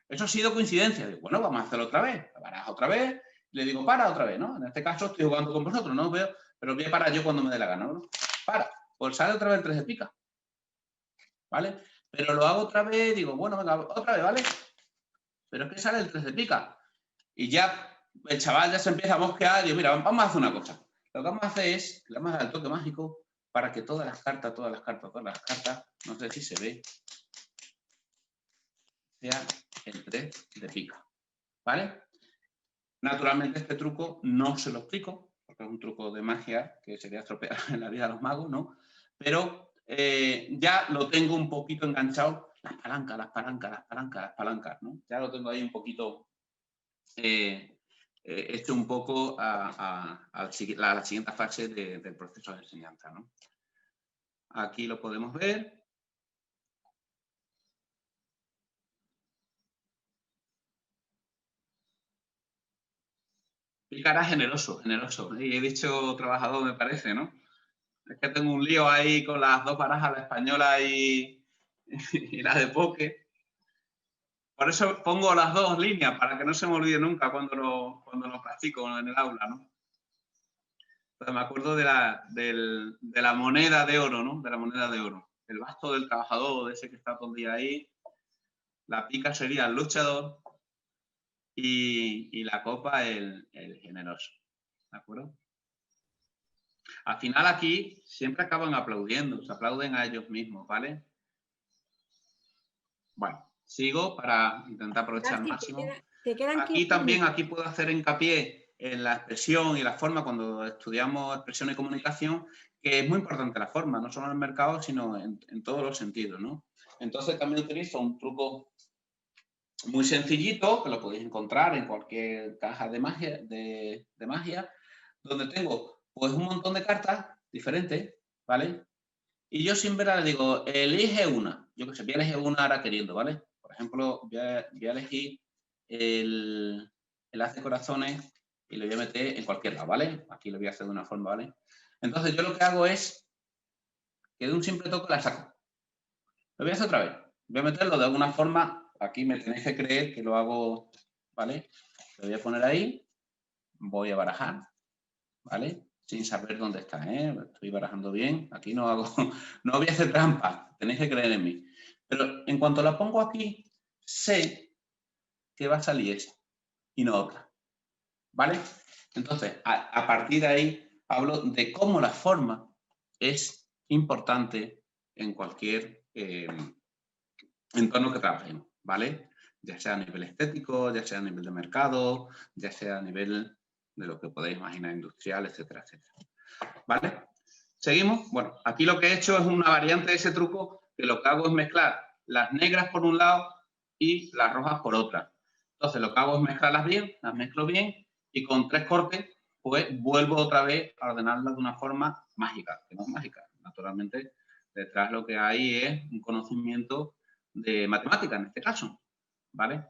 eso ha sido coincidencia. Digo, bueno, vamos a hacerlo otra vez. Baraja otra vez, le digo, para otra vez, ¿no? En este caso estoy jugando con vosotros, ¿no? Pero voy a parar yo cuando me dé la gana, ¿no? Para, pues sale otra vez el 3 de pica, ¿vale? Pero lo hago otra vez, digo, bueno, venga, otra vez, ¿vale? Pero es que sale el 3 de pica. Y ya el chaval ya se empieza a mosquear y digo, mira, vamos a hacer una cosa. Lo que vamos a hacer es, le vamos a dar el toque mágico para que todas las cartas, no sé si se ve, sea el 3 de pica, ¿vale? Naturalmente este truco no se lo explico, porque es un truco de magia que sería estropear en la vida de los magos, ¿no? Pero ya lo tengo un poquito enganchado, las palancas, ¿no? Ya lo tengo ahí un poquito hecho un poco a la siguiente fase del proceso de enseñanza, ¿no? Aquí lo podemos ver. Picará generoso. Y he dicho trabajador, me parece, ¿no? Es que tengo un lío ahí con las dos barajas, la española y la de poke. Por eso pongo las dos líneas, para que no se me olvide nunca cuando lo practico en el aula, ¿no? Entonces me acuerdo de la moneda de oro, ¿no? De la moneda de oro. El basto del trabajador, de ese que está todo el día ahí. La pica sería el luchador y la copa el generoso. ¿De acuerdo? Al final aquí siempre acaban aplaudiendo, se aplauden a ellos mismos, ¿vale? Bueno, sigo para intentar aprovechar al máximo. Aquí también, aquí puedo hacer hincapié en la expresión y la forma cuando estudiamos expresión y comunicación, que es muy importante la forma, no solo en el mercado, sino en todos los sentidos, ¿no? Entonces también utilizo un truco muy sencillito, que lo podéis encontrar en cualquier caja de magia, donde tengo pues un montón de cartas diferentes, ¿vale? Y yo sin verla le digo, elige una. Yo que sé, voy a elegir una ahora queriendo, ¿vale? Por ejemplo, voy a elegir el haz de corazones y lo voy a meter en cualquier lado, ¿vale? Aquí lo voy a hacer de una forma, ¿vale? Entonces yo lo que hago es que de un simple toque la saco. Lo voy a hacer otra vez. Voy a meterlo de alguna forma. Aquí me tenéis que creer que lo hago, ¿vale? Lo voy a poner ahí. Voy a barajar, ¿vale? Sin saber dónde está, ¿eh? Estoy barajando bien. Aquí no hago, no voy a hacer trampa. Tenéis que creer en mí. Pero en cuanto la pongo aquí, sé que va a salir esa y no otra, ¿vale? Entonces, a partir de ahí, hablo de cómo la forma es importante en cualquier entorno que trabajemos, ¿vale? Ya sea a nivel estético, ya sea a nivel de mercado, ya sea a nivel de lo que podéis imaginar, industrial, etcétera, etcétera. ¿Vale? ¿Seguimos? Bueno, aquí lo que he hecho es una variante de ese truco, que lo que hago es mezclar las negras por un lado y las rojas por otra. Entonces, lo que hago es mezclarlas bien, las mezclo bien, y con 3 cortes, pues vuelvo otra vez a ordenarlas de una forma mágica, que no es mágica. Naturalmente, detrás lo que hay es un conocimiento de matemática, en este caso, ¿vale?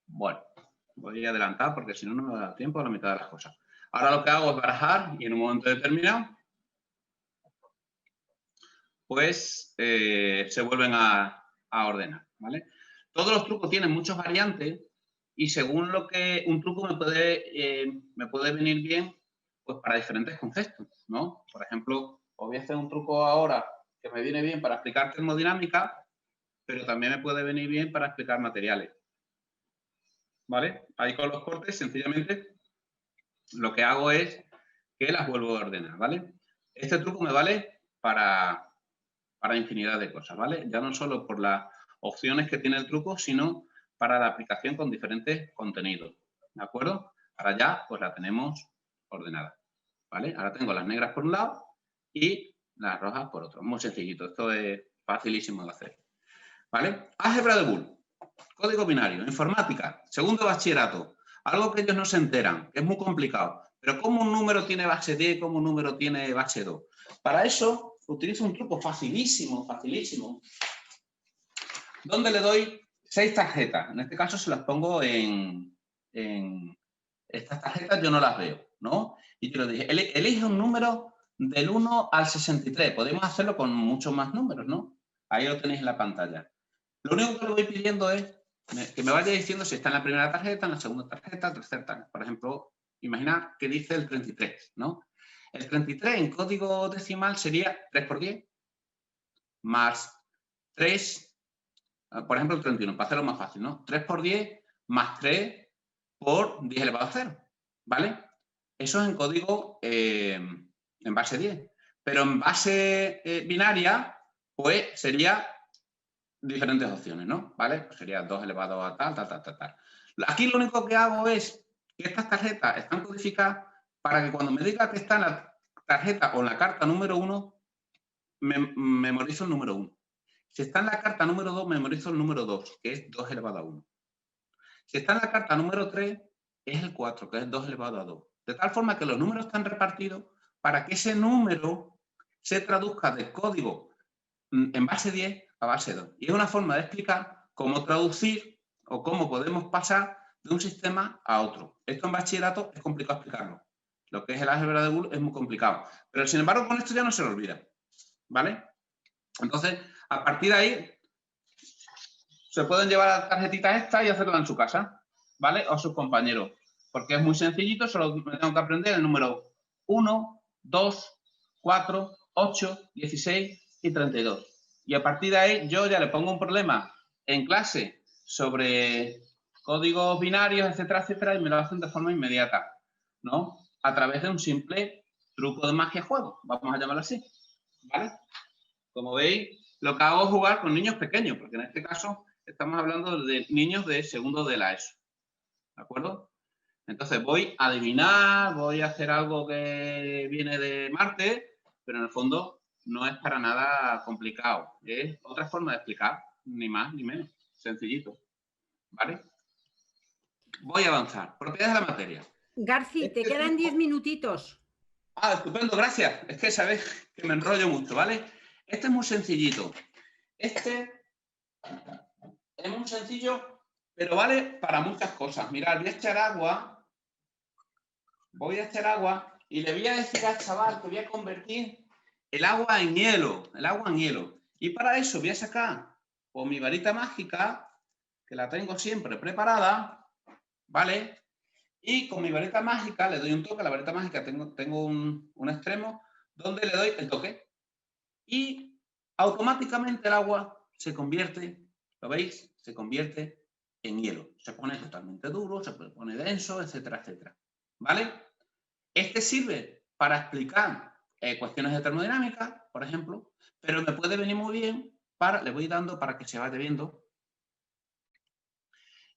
Bueno, voy a adelantar porque si no, no me va a dar tiempo a la mitad de las cosas. Ahora lo que hago es barajar y en un momento determinado, pues se vuelven a ordenar, ¿vale? Todos los trucos tienen muchas variantes y según lo que un truco me puede venir bien, pues para diferentes conceptos, ¿no? Por ejemplo, os voy a hacer un truco ahora que me viene bien para explicar termodinámica, pero también me puede venir bien para explicar materiales. ¿Vale? Ahí con los cortes, sencillamente, lo que hago es que las vuelvo a ordenar, ¿vale? Este truco me vale para infinidad de cosas, ¿vale? Ya no solo por las opciones que tiene el truco, sino para la aplicación con diferentes contenidos, ¿de acuerdo? Ahora ya, pues la tenemos ordenada, ¿vale? Ahora tengo las negras por un lado y las rojas por otro. Muy sencillito, esto es facilísimo de hacer, ¿vale? Álgebra de Boole, código binario, informática, segundo bachillerato, algo que ellos no se enteran, que es muy complicado. Pero ¿cómo un número tiene base 10, cómo un número tiene base 2? Para eso utilizo un truco facilísimo, facilísimo, donde le doy 6 tarjetas. En este caso se las pongo en estas tarjetas, yo no las veo, ¿no? Y yo le dije, elige un número del 1 al 63. Podemos hacerlo con muchos más números, ¿no? Ahí lo tenéis en la pantalla. Lo único que le voy pidiendo es que me vaya diciendo si está en la primera tarjeta, en la segunda tarjeta, en la tercera tarjeta. Por ejemplo, imaginad que dice el 33, ¿no? El 33 en código decimal sería 3 por 10 más 3, por ejemplo, el 31, para hacerlo más fácil, ¿no? 3 por 10 más 3 por 10 elevado a 0, ¿vale? Eso es en código en base 10. Pero en base binaria, pues sería diferentes opciones, ¿no? ¿Vale? Pues sería 2 elevado a tal, tal, tal, tal, tal. Aquí lo único que hago es que estas tarjetas están codificadas para que cuando me diga que está en la tarjeta o en la carta número 1, memorizo el número 1. Si está en la carta número 2, memorizo el número 2, que es 2 elevado a 1. Si está en la carta número 3, es el 4, que es 2 elevado a 2. De tal forma que los números están repartidos para que ese número se traduzca de código en base 10 a base 2. Y es una forma de explicar cómo traducir o cómo podemos pasar de un sistema a otro. Esto en bachillerato es complicado explicarlo. Lo que es el álgebra de Boole es muy complicado. Pero sin embargo, con esto ya no se lo olvida. ¿Vale? Entonces, a partir de ahí, se pueden llevar las tarjetitas estas y hacerlas en su casa, ¿vale? O sus compañeros. Porque es muy sencillito, solo me tengo que aprender el número 1, 2, 4, 8, 16 y 32. Y a partir de ahí yo ya le pongo un problema en clase sobre códigos binarios, etcétera, etcétera, y me lo hacen de forma inmediata, ¿no? A través de un simple truco de magia juego, vamos a llamarlo así, ¿vale? Como veis, lo que hago es jugar con niños pequeños, porque en este caso estamos hablando de niños de segundo de la ESO, ¿de acuerdo? Entonces voy a adivinar, voy a hacer algo que viene de Marte, pero en el fondo no es para nada complicado. Es otra forma de explicar, ni más ni menos, sencillito, ¿vale? Voy a avanzar. Propiedades de la materia. Garci, te quedan 10 minutitos. Ah, estupendo, gracias. Es que sabes que me enrollo mucho, ¿vale? Este es muy sencillito. Este es muy sencillo, pero vale para muchas cosas. Mirad, voy a echar agua y le voy a decir al chaval que voy a convertir el agua en hielo, Y para eso voy a sacar pues, mi varita mágica, que la tengo siempre preparada, ¿vale? Y con mi varita mágica le doy un toque, a la varita mágica tengo un extremo donde le doy el toque. Y automáticamente el agua se convierte, ¿lo veis? Se convierte en hielo. Se pone totalmente duro, se pone denso, etcétera, etcétera. ¿Vale? Este sirve para explicar cuestiones de termodinámica, por ejemplo, pero me puede venir muy bien le voy dando para que se vaya viendo,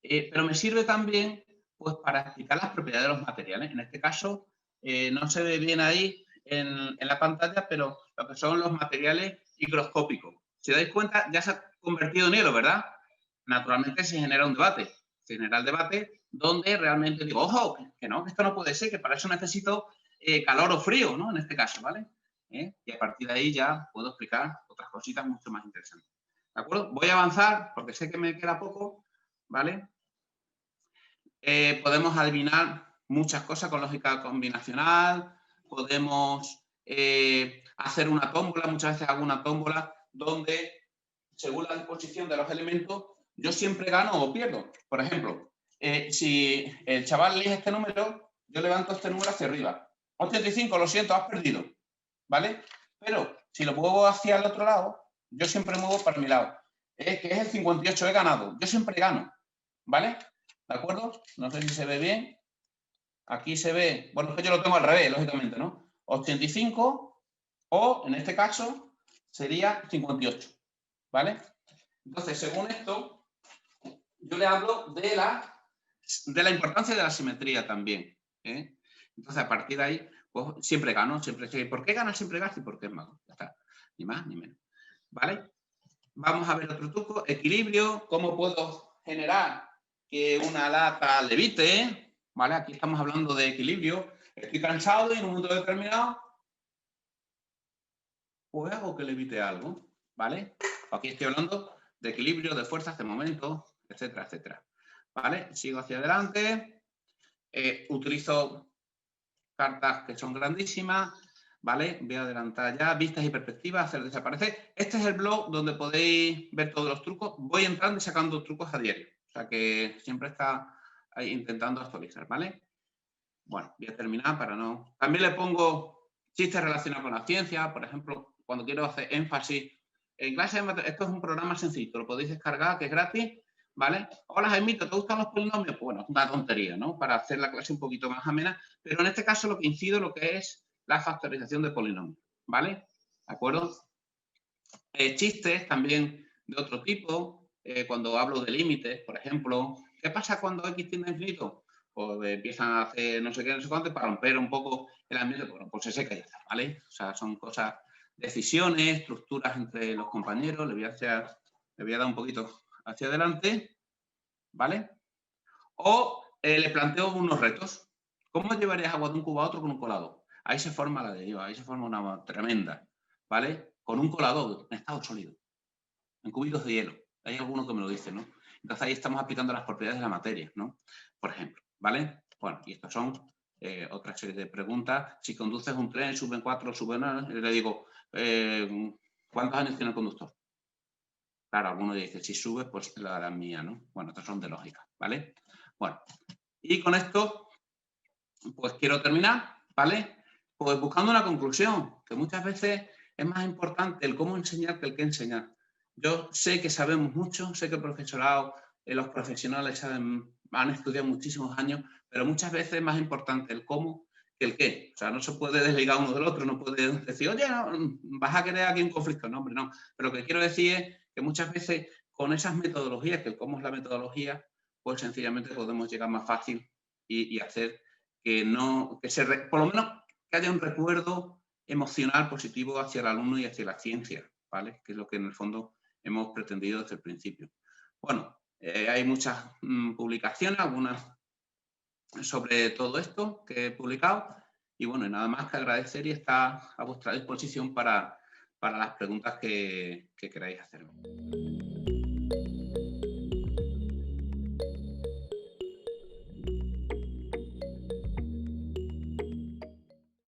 pero me sirve también pues, para explicar las propiedades de los materiales. En este caso, no se ve bien ahí en la pantalla, pero lo que son los materiales higroscópicos. Si os dais cuenta, ya se ha convertido en hielo, ¿verdad? Naturalmente se genera un debate. Se genera el debate donde realmente digo, ojo, que no, que esto no puede ser, que para eso necesito calor o frío, ¿no? En este caso, ¿vale? Y a partir de ahí ya puedo explicar otras cositas mucho más interesantes. ¿De acuerdo? Voy a avanzar porque sé que me queda poco, ¿vale? Podemos adivinar muchas cosas con lógica combinacional, podemos hacer una tómbola, muchas veces hago una tómbola donde, según la disposición de los elementos, yo siempre gano o pierdo. Por ejemplo, si el chaval elige este número, yo levanto este número hacia arriba. 85, lo siento, has perdido, ¿vale? Pero si lo muevo hacia el otro lado, yo siempre muevo para mi lado. que es el 58, he ganado. Yo siempre gano, ¿vale? ¿De acuerdo? No sé si se ve bien. Aquí se ve, bueno, es que yo lo tengo al revés, lógicamente, ¿no? 85 o, en este caso, sería 58, ¿vale? Entonces, según esto, yo le hablo de la importancia de la simetría también, ¿eh? Entonces, a partir de ahí, pues siempre gano, siempre. ¿Por qué ganas siempre ganas y por qué es mago? Ya está, ni más ni menos, ¿vale? Vamos a ver otro truco, equilibrio, cómo puedo generar que una lata levite, ¿vale? Aquí estamos hablando de equilibrio. Estoy cansado y en un momento determinado, pues hago que levite algo, ¿vale? Aquí estoy hablando de equilibrio, de fuerzas, de momentos, etcétera, etcétera. ¿Vale? Sigo hacia adelante, utilizo cartas que son grandísimas, ¿vale? Voy a adelantar ya, vistas y perspectivas, hacer desaparecer. Este es el blog donde podéis ver todos los trucos. Voy entrando y sacando trucos a diario. O sea que siempre está ahí intentando actualizar, ¿vale? Bueno, voy a terminar para no... También le pongo chistes relacionados con la ciencia, por ejemplo, cuando quiero hacer énfasis. En clase de matemáticas, esto es un programa sencillo, lo podéis descargar, que es gratis, ¿vale? Hola, Jaimito, ¿te gustan los polinomios? Pues bueno, es una tontería, ¿no? Para hacer la clase un poquito más amena, pero en este caso lo que incido lo que es la factorización de polinomios, ¿vale? ¿De acuerdo? Chistes también de otro tipo, cuando hablo de límites, por ejemplo, ¿qué pasa cuando x tiende a infinito? Pues empiezan a hacer no sé qué, no sé cuánto, para romper un poco el ambiente, bueno, pues se seca y ya está, ¿vale? O sea, son cosas, decisiones, estructuras entre los compañeros, le voy a dar un poquito hacia adelante, ¿vale? O le planteo unos retos. ¿Cómo llevarías agua de un cubo a otro con un colador? Ahí se forma la de Dios, ahí se forma una tremenda, ¿vale? Con un colador en estado sólido, en cubitos de hielo. Hay alguno que me lo dice, ¿no? Entonces ahí estamos aplicando las propiedades de la materia, ¿no? Por ejemplo, ¿vale? Bueno, y estas son otra serie de preguntas. Si conduces un tren, suben 4, suben 1, le digo, ¿cuántos años tiene el conductor? Claro, alguno dice, si subes, pues la edad mía, ¿no? Bueno, estas son de lógica, ¿vale? Bueno, y con esto, pues quiero terminar, ¿vale? Pues buscando una conclusión, que muchas veces es más importante el cómo enseñar que el qué enseñar. Yo sé que sabemos mucho, sé que el profesorado, los profesionales han estudiado muchísimos años, pero muchas veces es más importante el cómo que el qué. O sea, no se puede desligar uno del otro, no puede decir, oye, no, vas a querer aquí un conflicto. No, hombre, no. Pero lo que quiero decir es que muchas veces con esas metodologías, que el cómo es la metodología, pues sencillamente podemos llegar más fácil y hacer que no, por lo menos que haya un recuerdo emocional positivo hacia el alumno y hacia la ciencia, ¿vale? Que es lo que en el fondo hemos pretendido desde el principio. Bueno, hay muchas publicaciones, algunas sobre todo esto que he publicado y bueno, nada más que agradecer y estar a vuestra disposición para las preguntas que queráis hacerme.